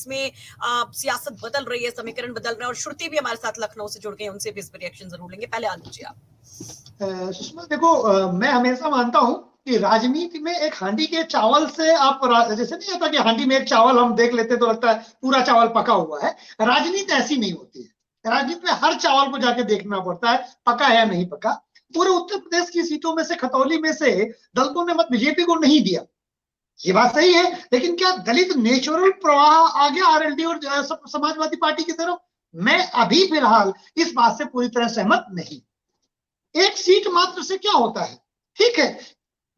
में सियासत बदल रही है, समीकरण बदल रहे हैं, और श्रुति भी हमारे साथ लखनऊ से जुड़ गई है, उनसे भी इस पर रिएक्शन जरूर लेंगे। पहले आलोक जी आप। सुषमा देखो, मैं हमेशा मानता हूं कि राजनीति में एक हांडी के चावल से आप जैसे नहीं होता कि हांडी में एक चावल हम देख लेते तो लगता है पूरा चावल पका हुआ है, राजनीति ऐसी नहीं होती है। राजनीति में हर चावल को जाके देखना पड़ता है पका है या नहीं पका। पूरे उत्तर प्रदेश की सीटों में से, खतौली में से दलितों ने मत बीजेपी को नहीं दिया, ये बात सही है, लेकिन क्या दलित नेचुरल प्रवाह आ गया आरएलडी और समाजवादी पार्टी की तरफ? मैं अभी फिलहाल इस बात से पूरी तरह सहमत नहीं। एक सीट मात्र से क्या होता है? ठीक है,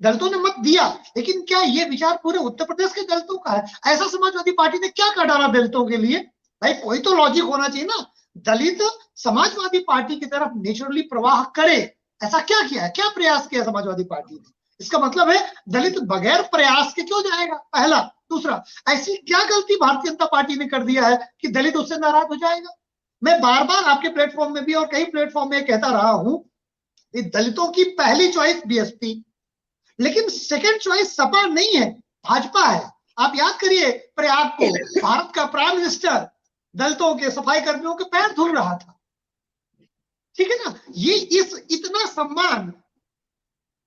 दलितों ने मत दिया, लेकिन क्या ये विचार पूरे उत्तर प्रदेश के दलितों का है? ऐसा समाजवादी पार्टी ने क्या कर डाला दलितों के लिए? भाई कोई तो लॉजिक होना चाहिए ना। दलित समाजवादी पार्टी की तरफ नेचुरली प्रवाह करे, ऐसा क्या किया है, क्या प्रयास किया समाजवादी पार्टी ने? इसका मतलब है दलित बगैर प्रयास के क्यों जाएगा, पहला। दूसरा, ऐसी क्या गलती भारतीय जनता पार्टी ने कर दिया है कि दलित उससे नाराज हो जाएगा? मैं बार बार आपके प्लेटफॉर्म में भी और कई प्लेटफॉर्म में कहता रहा हूं, दलितों की पहली चॉइस बीएसपी, लेकिन सेकंड चॉइस सपा नहीं है, भाजपा है। आप याद करिए प्रयाग को, भारत का प्राइम मिनिस्टर दलितों के सफाई कर्मियों के पैर धुल रहा था, ठीक है ना। ये इतना सम्मान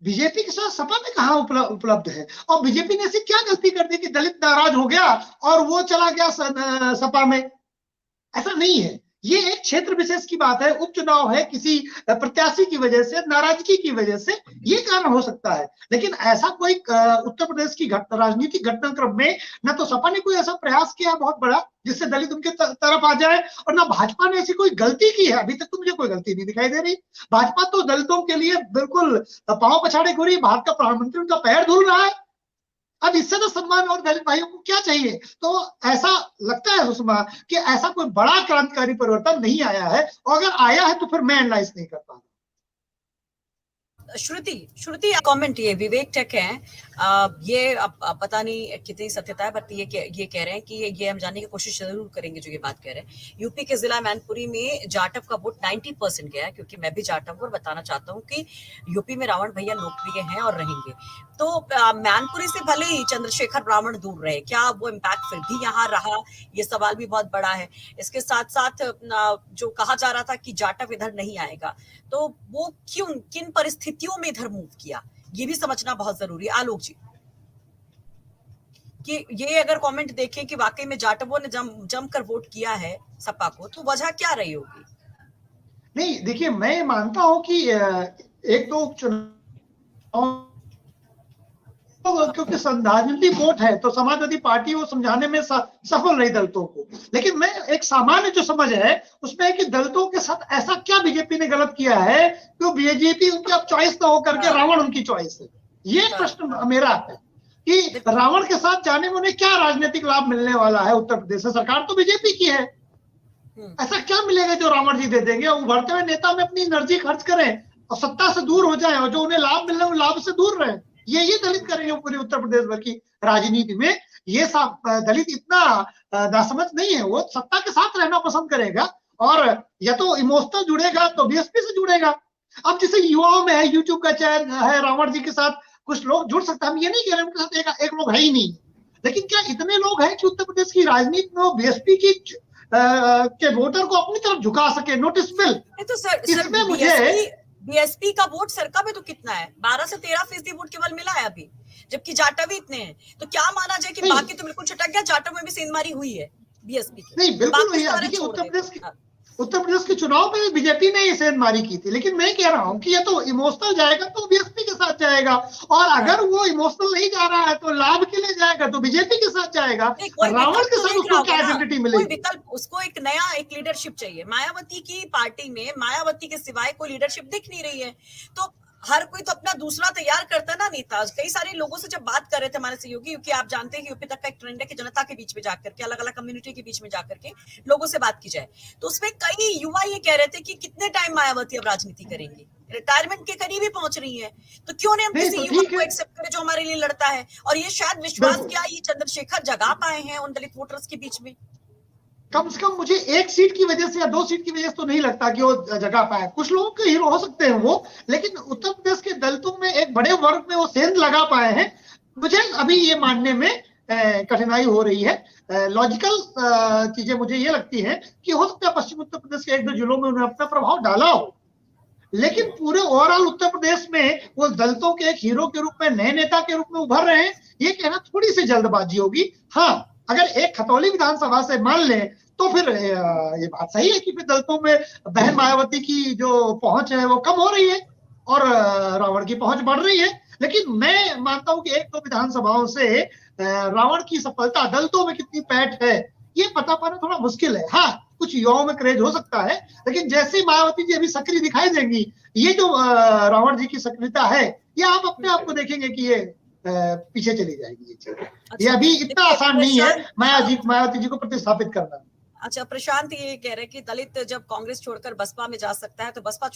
बीजेपी के साथ सपा में कहां उपलब्ध है? और बीजेपी ने ऐसी क्या गलती कर दी कि दलित नाराज हो गया और वो चला गया सपा में? ऐसा नहीं है, ये एक क्षेत्र विशेष की बात है, उपचुनाव है, किसी प्रत्याशी की वजह से, नाराजगी की वजह से ये कारण हो सकता है। लेकिन ऐसा कोई उत्तर प्रदेश की राजनीतिक घटनाक्रम में ना तो सपा ने कोई ऐसा प्रयास किया बहुत बड़ा जिससे दलित उनके तरफ आ जाए, और ना भाजपा ने ऐसी कोई गलती की है। अभी तक तो मुझे कोई गलती नहीं दिखाई दे रही। भाजपा तो दलितों के लिए बिल्कुल पांव पछाड़े घूरी, भारत का प्रधानमंत्री उनका पैर धुल रहा है। अब इससे तो सम्मान और दलित भाइयों को क्या चाहिए? तो ऐसा लगता है सुषमा कि ऐसा कोई बड़ा क्रांतिकारी परिवर्तन नहीं आया है, और अगर आया है तो फिर मैं एनालाइज नहीं कर पा रहा। श्रुति कमेंट, ये विवेक टेक है, ये अब पता नहीं कितनी सत्यता है, बट ये कह रहे हैं कि ये हम जानने की कोशिश जरूर करेंगे जो ये बात कह रहे हैं। यूपी के जिला मैनपुरी में जाटव का वोट 90% गया है, क्योंकि मैं भी जाटव और बताना चाहता हूँ कि यूपी में रावण भैया लोकप्रिय हैं और रहेंगे। तो मैनपुरी से भले ही चंद्रशेखर रावण दूर रहे, क्या वो इम्पैक्ट फिर भी यहाँ रहा? ये सवाल भी बहुत बड़ा है। इसके साथ साथ जो कहा जा रहा था कि जाटव इधर नहीं आएगा, तो वो क्यों, किन परिस्थितियों में इधर मूव किया, ये भी समझना बहुत जरूरी है। आलोक जी, कि ये अगर कमेंट देखें कि वाकई में जाटवों ने जमकर वोट किया है सपा को, तो वजह क्या रही होगी? नहीं देखिए, मैं मानता हूं कि एक तो चुनाव क्योंकि राजनीतिक वोट है तो समाजवादी पार्टी वो समझाने में सफल रही दलितों को, लेकिन मैं एक सामान्य जो समझ है उसमें है कि दलितों के साथ ऐसा क्या बीजेपी ने गलत किया है कि बीजेपी उनकी अब चॉइस तो होकर के रावण उनकी चॉइस है। ये प्रश्न मेरा है कि रावण के साथ जाने में उन्हें क्या राजनीतिक लाभ मिलने वाला है? उत्तर प्रदेश में सरकार तो बीजेपी की है, ऐसा क्या मिलेगा जो रावण जी दे देंगे? उभरते हुए नेता में अपनी एनर्जी खर्च करें और सत्ता से दूर हो जाए, और जो उन्हें लाभ मिल रहे हैं लाभ से दूर रहे। ये दलित करेंगे पूरे उत्तर प्रदेश भर की राजनीति में। ये दलित इतना नासमझ नहीं है, वो सत्ता के साथ रहना पसंद करेगा, और या तो इमोशनल जुड़ेगा तो बीएसपी से जुड़ेगा। अब जैसे युवाओं में है, यूट्यूब का चैनल है, रावण जी के साथ कुछ लोग जुड़ सकते हैं, हम ये नहीं कह रहे उनके साथ एक लोग है ही नहीं, लेकिन क्या इतने लोग हैं कि उत्तर प्रदेश की राजनीति में वो बीएसपी की के वोटर को अपनी तरफ झुका सके? नोटिसबल। तो इसमें मुझे बीएसपी का वोट सरका में तो कितना है, 12 से 13% वोट केवल मिला है अभी, जबकि जाटव भी इतने हैं। तो क्या माना जाए कि बाकी तो बिल्कुल छटक गया, जाटव में भी सेंधमारी हुई है बीएसपी की? नहीं, बिल्कुल उत्तर प्रदेश के चुनाव में बीजेपी ने सेंधमारी की थी, लेकिन मैं कह रहा हूं कि ये तो इमोशनल जाएगा तो बीएसपी के साथ जाएगा, और अगर वो इमोशनल नहीं जा रहा है तो लाभ के लिए जाएगा तो बीजेपी के साथ जाएगा। रावण के साथ उसको क्या आइडेंटिटी मिलेगी? कोई विकल्प, उसको एक नया लीडरशिप चाहिए। मायावती की पार्टी में मायावती के सिवाय कोई लीडरशिप दिख नहीं रही है, तो हर कोई तो अपना दूसरा तैयार करता है ना नेता। कई सारे लोगों से जब बात कर रहे थे हमारे सहयोगी, क्योंकि आप जानते हैं कि यूपी तक का एक ट्रेंड है कि जनता के बीच में जाकर के, अलग अलग कम्युनिटी के बीच में जाकर के लोगों से बात की जाए, तो उसमें कई युवा ये कह रहे थे कि कितने टाइम मायावती अब राजनीति करेंगी, रिटायरमेंट के करीब ही पहुंच रही है, तो क्यों नहीं हम किसी युवा को एक्सेप्ट करें जो हमारे लिए लड़ता है? और ये शायद विश्वास क्या ये चंद्रशेखर जगा पाए हैं उन दलित वोटर्स के बीच में। कम से कम मुझे एक सीट की वजह से या 2 सीट की वजह से तो नहीं लगता कि वो जगह पाए। कुछ लोगों के हीरो हो सकते हैं वो, लेकिन उत्तर प्रदेश के दलितों में एक बड़े वर्ग में वो सेंध लगा पाए हैं। मुझे अभी ये मानने में कठिनाई हो रही है। लॉजिकल चीजें मुझे ये लगती हैं कि हो सकता है पश्चिम उत्तर प्रदेश के 1-2 जिलों में उन्होंने अपना प्रभाव डाला हो, लेकिन पूरे ओवरऑल उत्तर प्रदेश में वो दलितों के एक हीरो के रूप में, नए नेता के रूप में उभर रहे हैं, ये कहना थोड़ी सी जल्दबाजी होगी। हाँ, अगर एक खतौली विधानसभा से मान लें तो फिर ये बात सही है कि फिर दलितों में बहन मायावती की जो पहुंच है वो कम हो रही है और रावण की पहुंच बढ़ रही है। लेकिन मैं मानता हूं कि 1-2 विधानसभाओं से रावण की सफलता दलितों में कितनी पैठ है ये पता पाना थोड़ा मुश्किल है। हाँ, कुछ युवाओं में क्रेज हो सकता है, लेकिन जैसे मायावती जी अभी सक्रिय दिखाई देंगी, ये जो रावण जी की सक्रियता है, ये आप अपने आप को देखेंगे कि ये पीछे चली जाएगी। ये चीज ये अभी इतना आसान नहीं है मायावती जी को प्रतिस्थापित करना। अच्छा, प्रशांत ये कह रहे हैं कि दलित जब कांग्रेस छोड़कर बसपा में जा सकता है तो बसपा